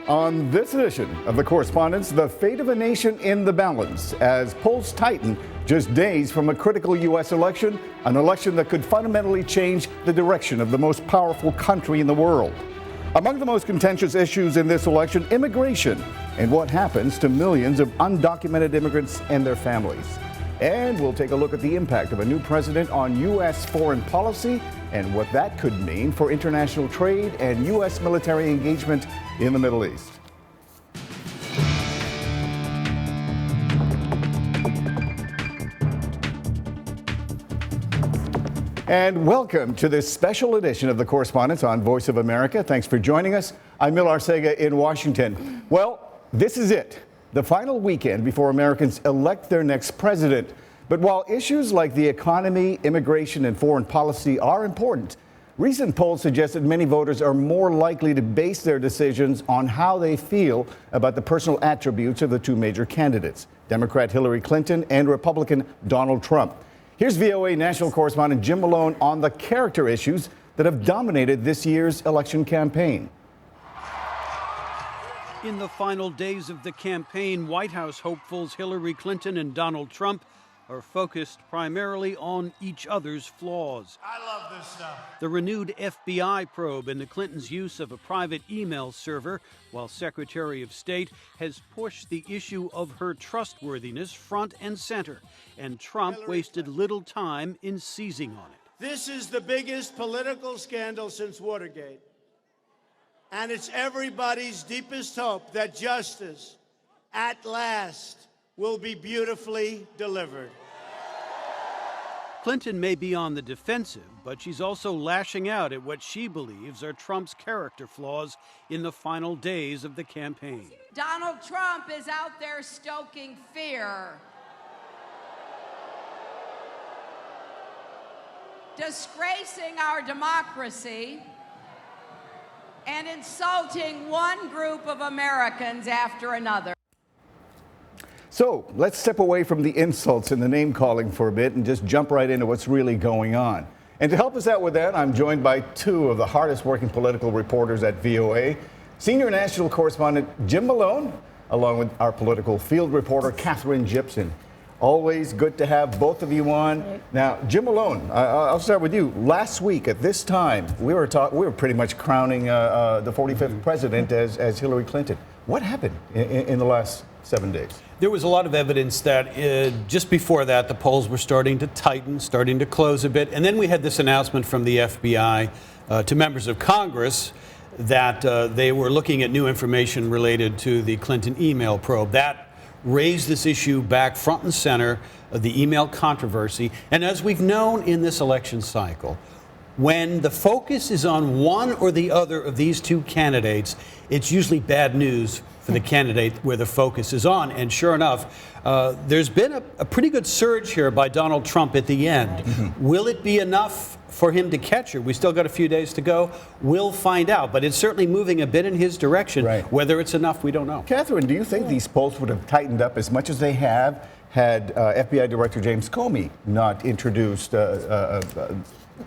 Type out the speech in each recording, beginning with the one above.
On this edition of The Correspondents, the fate of a nation in the balance as polls tighten just days from a critical U.S. election, an election that could fundamentally change the direction of the most powerful country in the world. Among the most contentious issues in this election, immigration and what happens to millions of undocumented immigrants and their families. And we'll take a look at the impact of a new president on U.S. foreign policy and what that could mean for international trade and U.S. military engagement in the Middle East. And welcome to this special edition of The Correspondents on Voice of America. Thanks for joining us. I'm Mil Arcega in Washington. Well, this is it, the final weekend before Americans elect their next president. But while issues like the economy, immigration, and foreign policy are important, recent polls suggest that many voters are more likely to base their decisions on how they feel about the personal attributes of the two major candidates, Democrat Hillary Clinton and Republican Donald Trump. Here's VOA national correspondent Jim Malone on the character issues that have dominated this year's election campaign. In the final days of the campaign, White House hopefuls Hillary Clinton and Donald Trump are focused primarily on each other's flaws. I love this stuff. The renewed FBI probe into Clinton's use of a private email server while Secretary of State has pushed the issue of her trustworthiness front and center, and Trump wasted little time in seizing on it. This is the biggest political scandal since Watergate, and it's everybody's deepest hope that justice, at last, will be beautifully delivered. Clinton may be on the defensive, but she's also lashing out at what she believes are Trump's character flaws in the final days of the campaign. Donald Trump is out there stoking fear, disgracing our democracy, and insulting one group of Americans after another. So let's step away from the insults and the name calling for a bit and just jump right into what's really going on. And to help us out with that, I'm joined by two of the hardest working political reporters at VOA, senior national correspondent Jim Malone, along with our political field reporter Katherine Gypson. Always good to have both of you on. Now, Jim Malone, I'll start with you. Last week at this time, we were pretty much crowning the 45th president as Hillary Clinton. What happened in the last 7 days? There was a lot of evidence that just before that, the polls were starting to tighten, starting to close a bit. And then we had this announcement from the FBI to members of Congress that they were looking at new information related to the Clinton email probe. That raised this issue back front and center of the email controversy. And as we've known in this election cycle, when the focus is on one or the other of these two candidates, it's usually bad news for the candidate where the focus is on. And sure enough, there's been a pretty good surge here by Donald Trump at the end. Mm-hmm. Will it be enough for him to catch her? We still got a few days to go. We'll find out. But it's certainly moving a bit in his direction. Right. Whether it's enough, we don't know. Katherine, do you think these polls would have tightened up as much as they have had FBI Director James Comey not introduced,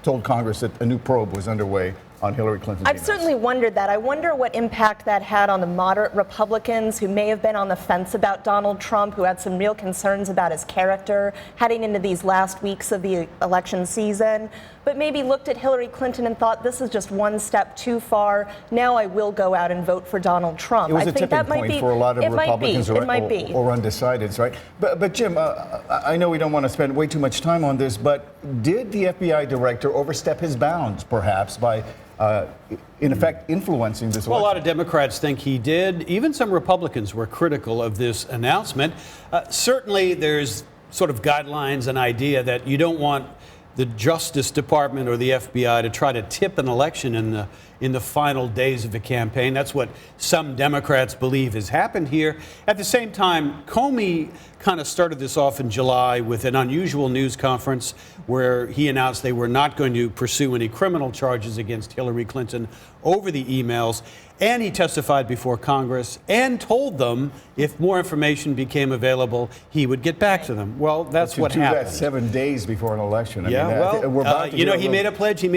told Congress that a new probe was underway on Hillary Clinton? I've certainly wondered that. I wonder what impact that had on the moderate Republicans who may have been on the fence about Donald Trump, who had some real concerns about his character heading into these last weeks of the election season, but maybe looked at Hillary Clinton and thought, this is just one step too far. Now I will go out and vote for Donald Trump. It was a tipping point for a lot of Republicans or undecideds, right? But Jim, I know we don't want to spend way too much time on this, but did the FBI director overstep his bounds, perhaps, by in effect, influencing this election? Well, a lot of Democrats think he did. Even some Republicans were critical of this announcement. Certainly, there's sort of guidelines, an idea that you don't want the Justice Department or the FBI to try to tip an election in the final days of the campaign. That's what some Democrats believe has happened here. At the same time, Comey kind of started this off in July with an unusual news conference where he announced they were not going to pursue any criminal charges against Hillary Clinton over the emails. And he testified before Congress and told them if more information became available, he would get back to them. Well, that's what happened. That 7 days before an election. He made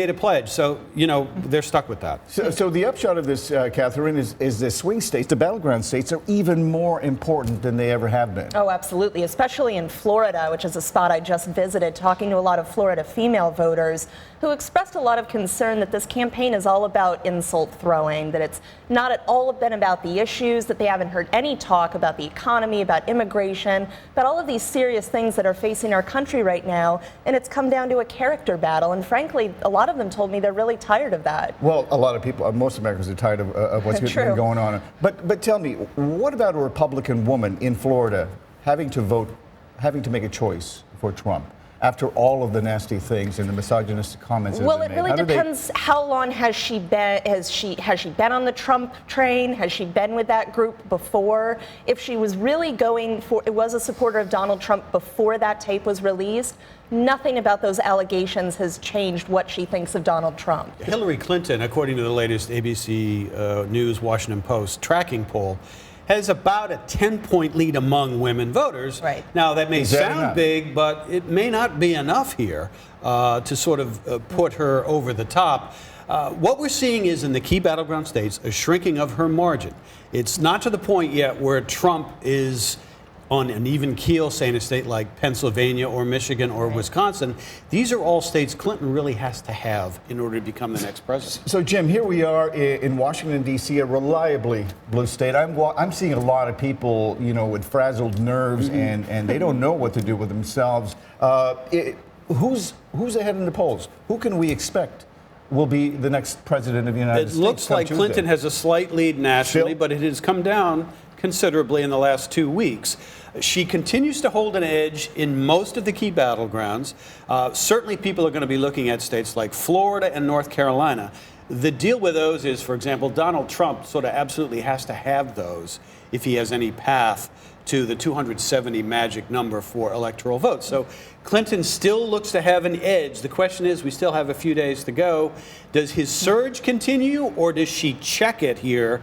a pledge. So, they're stuck with that. that. So the upshot of this, Katherine, is the swing states, the battleground states, are even more important than they ever have been. Oh, absolutely, especially in Florida, which is a spot I just visited, talking to a lot of Florida female voters who expressed a lot of concern that this campaign is all about insult throwing, that it's not at all been about the issues, that they haven't heard any talk about the economy, about immigration, about all of these serious things that are facing our country right now, and it's come down to a character battle. And frankly, a lot of them told me they're really tired of that. Well, a lot of people, most Americans are tired of what's been going on. But tell me, what about a Republican woman in Florida having to make a choice for Trump after all of the nasty things and the misogynistic comments that have been made? Well, it really depends how long has she been. Has she been on the Trump train? Has she been with that group before? If she was really was a supporter of Donald Trump before that tape was released, nothing about those allegations has changed what she thinks of Donald Trump. Hillary Clinton, according to the latest ABC News Washington Post tracking poll, has about a 10-point lead among women voters. Right. Now, that may sound big, but it may not be enough here to sort of put her over the top. What we're seeing is in the key battleground states a shrinking of her margin. It's not to the point yet where Trump is on an even keel, say in a state like Pennsylvania or Michigan or Wisconsin. These are all states Clinton really has to have in order to become the next president. So, Jim, here we are in Washington, D.C., a reliably blue state. I'm seeing a lot of people, with frazzled nerves, and they don't know what to do with themselves. Who's ahead in the polls? Who can we expect will be the next president of the United States? It looks like Tuesday? Clinton has a slight lead nationally, but it has come down considerably in the last 2 weeks. She continues to hold an edge in most of the key battlegrounds. Certainly people are going to be looking at states like Florida and North Carolina. The deal with those is, for example, Donald Trump sort of absolutely has to have those if he has any path to the 270 magic number for electoral votes. So Clinton still looks to have an edge. The question is, we still have a few days to go. Does his surge continue, or does she check it here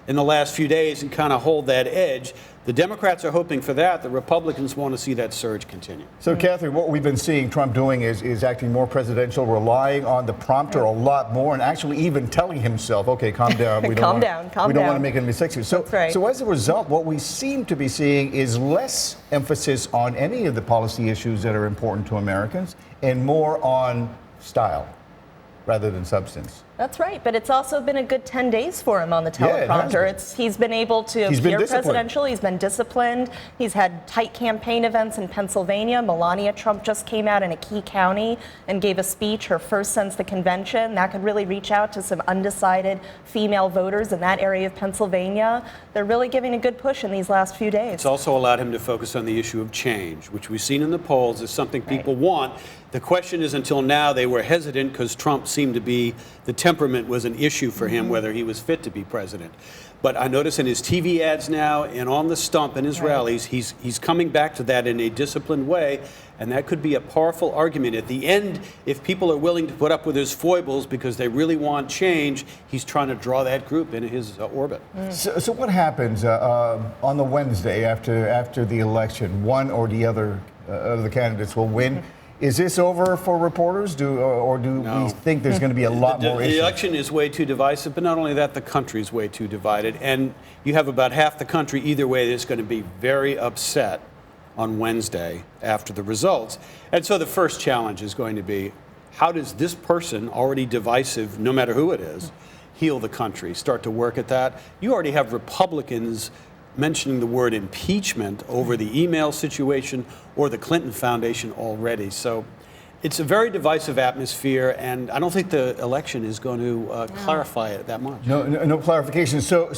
in the last few days and kind of hold that edge? The Democrats are hoping for that. The Republicans want to see that surge continue. So, Katherine, what we've been seeing Trump doing is acting more presidential, relying on the prompter a lot more, and actually even telling himself, okay, calm down. We don't want to make any mistakes here. So, so as a result, what we seem to be seeing is less emphasis on any of the policy issues that are important to Americans and more on style rather than substance. That's right, but it's also been a good 10 days for him on the teleprompter. He's been able to appear presidential. He's been disciplined. He's had tight campaign events in Pennsylvania. Melania Trump just came out in a key county and gave a speech, her first since the convention. That could really reach out to some undecided female voters in that area of Pennsylvania. They're really giving a good push in these last few days. It's also allowed him to focus on the issue of change, which we've seen in the polls is something people want. The question is, until now, they were hesitant because Trump seemed to be, the temperament was an issue for him, whether he was fit to be president. But I notice in his TV ads now and on the stump in his rallies, he's coming back to that in a disciplined way, and that could be a powerful argument. At the end, if people are willing to put up with his foibles because they really want change, he's trying to draw that group into his orbit. So what happens on the Wednesday after the election? One or the other of the candidates will win. Is this over for reporters, or do we think there's going to be a lot more issues? The election is way too divisive, but not only that, the country is way too divided. And you have about half the country either way that's going to be very upset on Wednesday after the results. And so the first challenge is going to be, how does this person, already divisive, no matter who it is, heal the country, start to work at that? You already have Republicans mentioning the word impeachment over the email situation or the Clinton Foundation already. So it's a very divisive atmosphere, and I don't think the election is going to clarify it that much. No clarification. So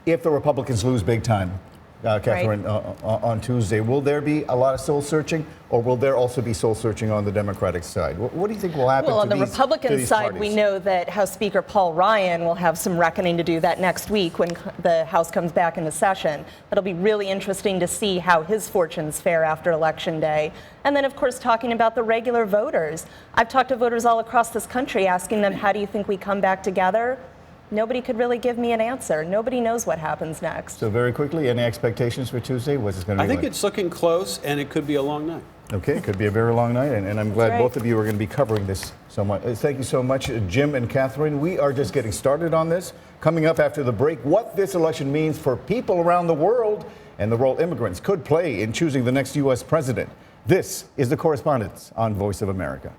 if the Republicans lose big time, Katherine, on Tuesday, will there be a lot of soul searching, or will there also be soul searching on the Democratic side? What do you think will happen? Well, on the Republican side, we know that House Speaker Paul Ryan will have some reckoning to do that next week when the House comes back into session. It'll be really interesting to see how his fortunes fare after Election Day. And then, of course, talking about the regular voters. I've talked to voters all across this country asking them, how do you think we come back together? nobody could really give me an answer. Nobody knows what happens next. So very quickly, any expectations for Tuesday? What's it going to be I think like? it's looking close, and it could be a long night. Okay, it could be a very long night, and I'm glad right. both of you are going to be covering this so much. Thank you so much, Jim and Katherine. We are just getting started on this. Coming up after the break, what this election means for people around the world and the role immigrants could play in choosing the next U.S. president. This is The Correspondents on Voice of America.